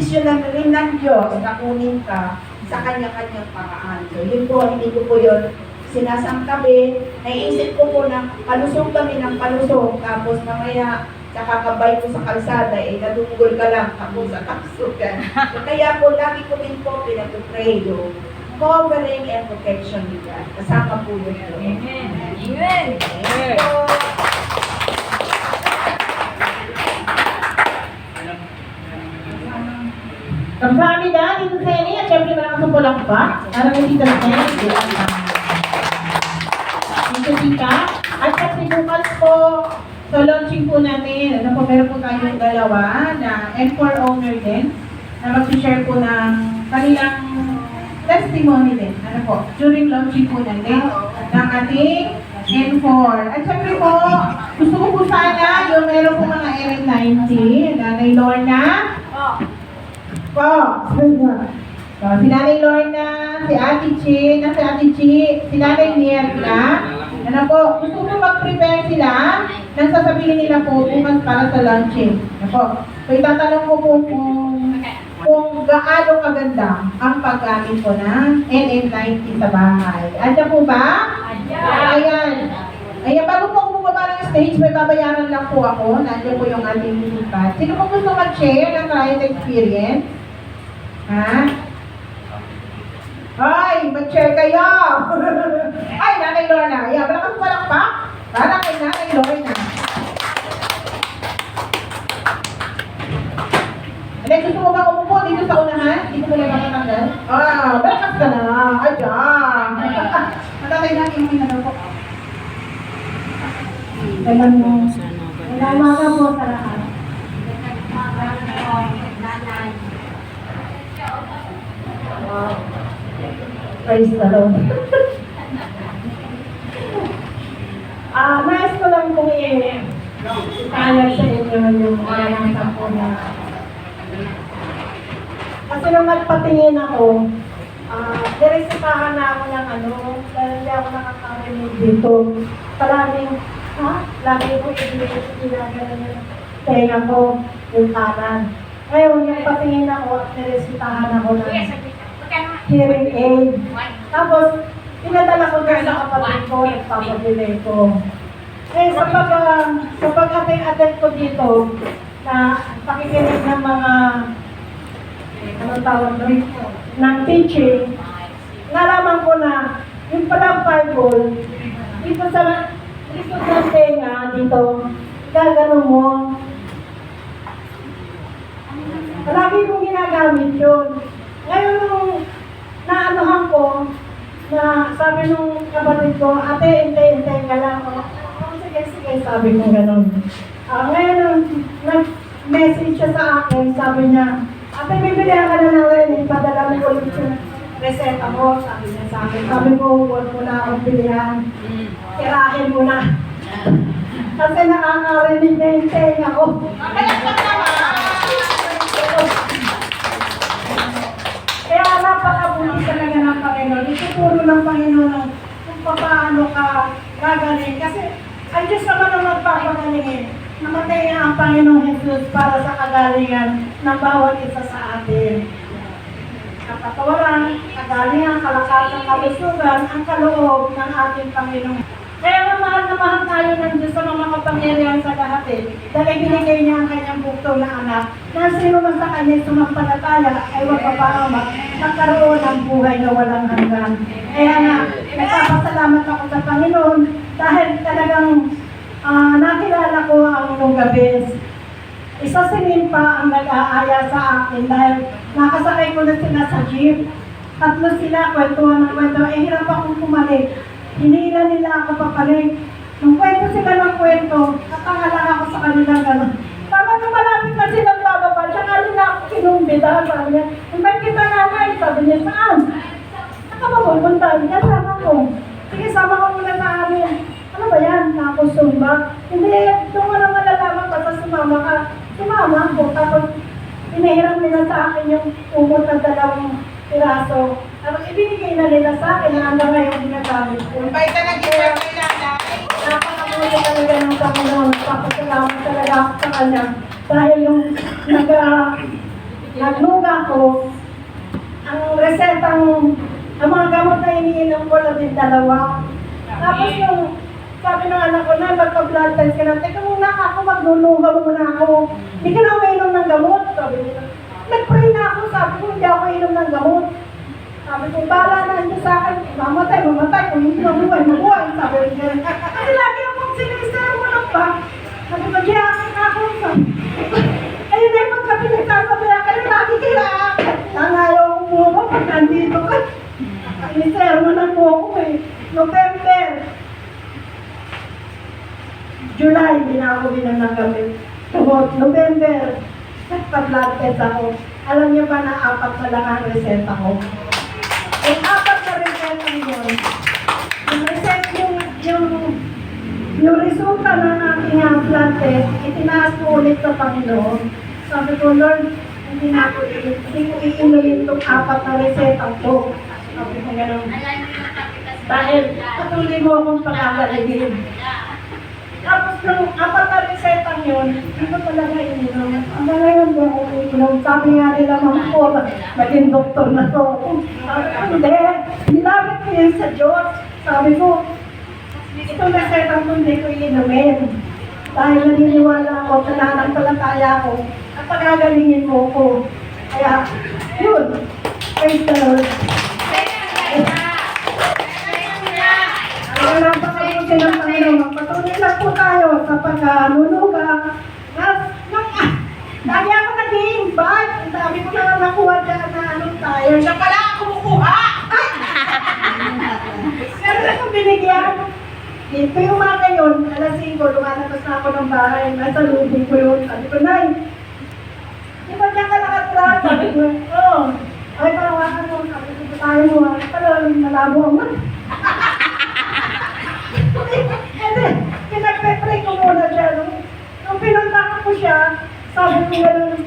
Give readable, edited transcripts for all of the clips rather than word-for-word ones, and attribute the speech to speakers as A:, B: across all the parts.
A: desisyon na rin ng Diyos na kunin ka sa kanya-kanyang paraan. So yun po, hindi ko po yun sinasangkabi. Naisip ko po na palusong kami ng palusong, tapos mamaya sa kakabay ko sa kalsada, nadunggol ka lang tapos sa taksugan. So, kaya po, lagi ko din po pinag-pray yung covering and protection ni God. Kasama po yun.
B: Amen. Amen.
A: So,
C: Kamsahamnida, dito sa inyo, at syempre nakasumpulang pa. Parang hindi ka na dito tita. At syempre bukas po, so launching po natin, ano po, meron po tayong dalawa na N4 owner din, na mag-share po ng kanilang testimony din. Ano po, during launching po natin ng ating N4. At syempre po, gusto ko po sana yung meron po mga LM90, Nanay Lorna. So, si Nanay Lorna, si Ate Chi, si Nanay Mierda. Ano po, gusto ko mag-prepare sila nang sasabihin nila po bukas para sa launching. Ano po, so itatanong ko po kung gaano kaganda ang paggamit po ng NM90 sa bahay. Andiyan po ba? Ayan. Ayan, bago po ako bumaba ng stage, may babayaran lang po ako. Nandiyan po yung ating lilipat. Sino po gusto mag-share ng client experience? Ha? Ay, mag-share kayo! Ay, Nanay Lorna. Ayan, malakas palakpak para kay Nanay Lorna. Alay, gusto mo ba umupo dito sa unahan? Dito mo lang makatanggal? Ah, malakas ka na. Ayan. Matatay natin yung minanaw po. Kailan mo? Kailan mga po sa lahat. Wow. Praise the Lord. Nais ko lang kung i-kaya sa inyo yung mga sampo na. Kasi nung nagpatingin ako, niresitahan na ako ng dahil hindi ako nakakarinig dito. Palaging, lagi ko ginagano yung tenga ko, yung kanan. Ngayon, nagpatingin ako at niresitahan ako ng hearing aid. Tapos, pinadala ko doon sa kapatid ko, nagpapabili ko. Eh, sa pag-attend ko dito, na pakikinig ng mga, anong tawag doon, ng teaching, nalaman ko na, yung palang Bible, dito sa tenga, dito, gagano mo. Lagi kong ginagamit yun. Ngayon nung naanuhan ko, na sabi nung kapatid ko, ate, hintay ka lang. Sige, sabi ko gano'n. Ngayon nung nag-message siya sa akin, sabi niya, ate, bibili ka na natin, ipadala mo ulit yung reseta mo, sabi niya sa akin. Sabi ko, huwag mo na akong bilihan. Tirahin mo na. Kasi nakakarinig na yung tenga ko. Kaya napakabuti talaga ng Panginoon. Ituturo ng Panginoon kung paano ka gagaling. Kasi ang Diyos naman ang magpapagalingin. Namatay nga ang Panginoong Jesus para sa kagalingan ng bawat isa sa atin. Kapatawaran, kagalingan, kalakasan, kalusugan, ang kaloob ng ating Panginoon. Kaya mahal na mahal tayo ng Diyos sa mga kapangyarihan sa lahat dahil binigay niya ang kanyang bugtong na anak na sino man sa kanya sumampalataya ay mapapahamak magkaroon ng buhay na walang hanggan. Kaya nga, nagpapasalamat ako sa Panginoon dahil talagang nakilala ko ang inyong gabi. Isa si Limpa ang nag-aaya sa akin dahil nakasakay ko na sila sa jeep. Tatlo sila, kwentuhan ng kwento. Hirap akong pumalik. Hinila nila ako papalik. Nung kwento sila ng kwento, natangalang ako sa kanilang gano'n. Tama nung malapit na silang bababa, siya nga nila ako kinumbida. Sabi niya, invite kita nanay. Sabi niya, saan? Saan ka ba pupunta? Yan, sama ko. Sige, sama ko muna sa amin. Ano ba yan? Tapos sumba? Hindi, doon mo na malalaman basta sumama ka. Sumama ako. Tapos, pinahiram nila sa akin yung umot na 2 piraso. Tapos ibinigay na nila sa akin na hanggang ngayon ginagamit ko.
B: Bye ka nag-iwan nila, nanay.
C: Napakabuti talaga ng Panginoon. Papasalamat talaga ako sa Kanya. Dahil yung nagluga ko, ang resetang, ang mga gamot na iniinom ko, 12. Tapos yung, sabi ng anak ko na, magpa-blood test ka na, teka muna ako, maglulugaw muna ako. Hindi ka na uminom ng gamot, sabi nila. Nag-pray na ako, sabi ko, hindi ako inom ng gamot. Sabi ko, bahala na hindi sa akin, mamatay, kung hindi mabuhay, sabi ko. Kasi lagi akong sinisira mo lang ba? Sabi ko, di akin ako, sabi ko. Ayun na yung pagka pinagsasabihan ka, lagi kayo aakin. Nangayaw ko mo pag nandito ka. Sinisira mo na po ako eh. November, July, hindi na ako binanagamin. November, nagpa-blood test ako. Alam niyo ba na 4 na lang ang reseta ko? Yung 4 na reseta yun, yung resulta ng aking blood test, itinaas ko ulit sa Panginoon. Sabi ko, Lord, hindi ko iinumin itong 4 na reseta ko. Sabi ko gano'n. Dahil patuloy mo akong pag-agalagin. Tapos nung 4 na reseta yun, hindi ko talaga ininom. Ang ngayon ba ako ininom? Sabi nga nila mga po, maging doktor na to. Sabi ko, hindi. Nilapit ko yun sa Diyos. Sabi ko, itong reseta ko hindi ko iinumin. Dahil naniniwala ako, nananampalataya ako, at pag-agalingin mo ko. Kaya, yun. Praise the Lord. Kaya napakabuti ng Panginoon. Magpatuloy lang po tayo sa pagkanunuga. Lagi ako nag-i-invite. Ang dami ko na nakuha dyan na anong tayo.
B: Siya pala ang kumukuha.
C: Pero ako binigyan. Ito yung mga ngayon, alas 5, lumalabas na ako ng bahay. Nasa lubing ko yun. Sabi ko, Nay, di ba dyan ka nakatrat? Sabi ko, oo. Ay, parawakan mo. Sabi ko, tayo mo. Pero malabo ang mata. Pinagpe-pray ko muna siya. Nung pinuntahan ko siya, sabi ko gano'n,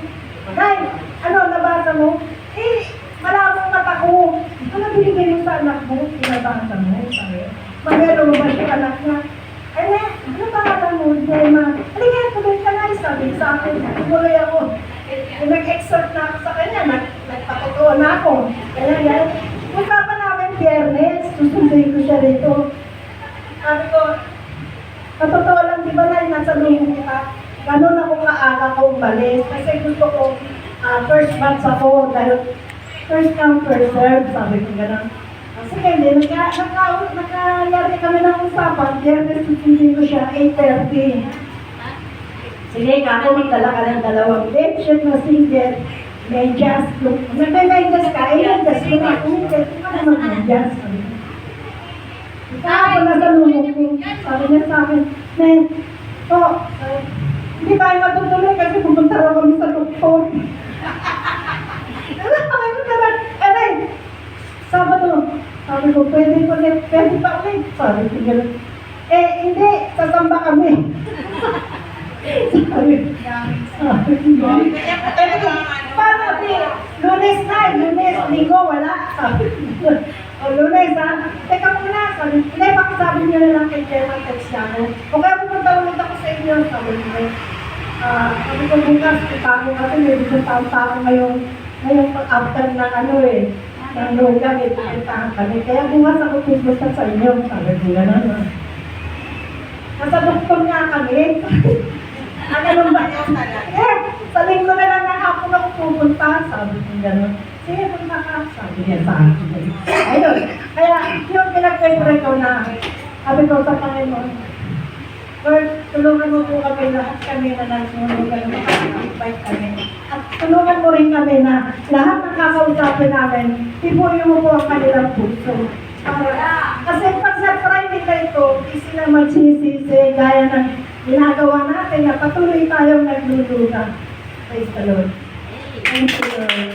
C: Nay, ano, nabasa mo? Malabong mata ko. Ano binigay mo sa anak mo? Pinabasa mo, sabi. Magano mo ba siya anak niya? Ay, ano pangalan mo? Gemma. Halika, tuloy ka na, sabi sa akin. Tuloy ako. Nag-exhort na ako sa kanya, nagpatutuwa na ako. Kaya yan, usapan namin Biyernes, susunduin ko siya dito. Sabi ko, patotoo lang, di ba na nasa lubong kita? Ganun ako kaaga ko umalis. Kasi gusto ko, first batch ako, dahil first come, first serve, sabi ko gano'n. Sige, hindi, nagkayari kami ng usapan, Biyernes susunduin ko siya, 8:30. Sige, kako, magdala ka ng 2 bedsheet na single, medyas. May medyas ka, medyas ko na, medyas ko na mag-medyas. Ikaw, nasa lumog ko. Sabi niya sa akin, Nen, hindi tayo matutuloy kasi pupunta raw kami sa doktor. Sabado, sabi ko, pwede pa ulit. Sabi ko, gano'n. Hindi, sasamba kami. Sabi ko, paano, Lunes na, Linggo, wala. Sabi ko, Lunes ha, teka muna, sabi ko, hindi, pakisabi niyo na lang kay Gemma, text niya ako. O kaya pupunta ulit ako sa inyo, sabi ko, sabi ko, bukas, itago kasi, may isang taon-taon ngayong after ng ng lugar, may pinitahan kami. Kaya bukas ako pupunta sa inyo, sabi ko, gano'n. Nasa doktor nga kami. Ano ba? Sa linggo na lang ako na pupunta, sabi ko, gano'n. Sige, punta ka, sabi niya sa akin. Ayun, kaya yung pinag-pray ko na, sabi ko sa Panginoon, Lord, tulungan mo po kami lahat kami na nagsunugan, makakapag kami. At tulungan mo rin kami na lahat ng kakausapin namin, tipunin mo po ang kanilang puso. Kasi pag na-try nila ito, hindi sila magsisisi, gaya ng ginagawa natin na patuloy tayong nagluluga. Praise the Lord. Thank you, Lord.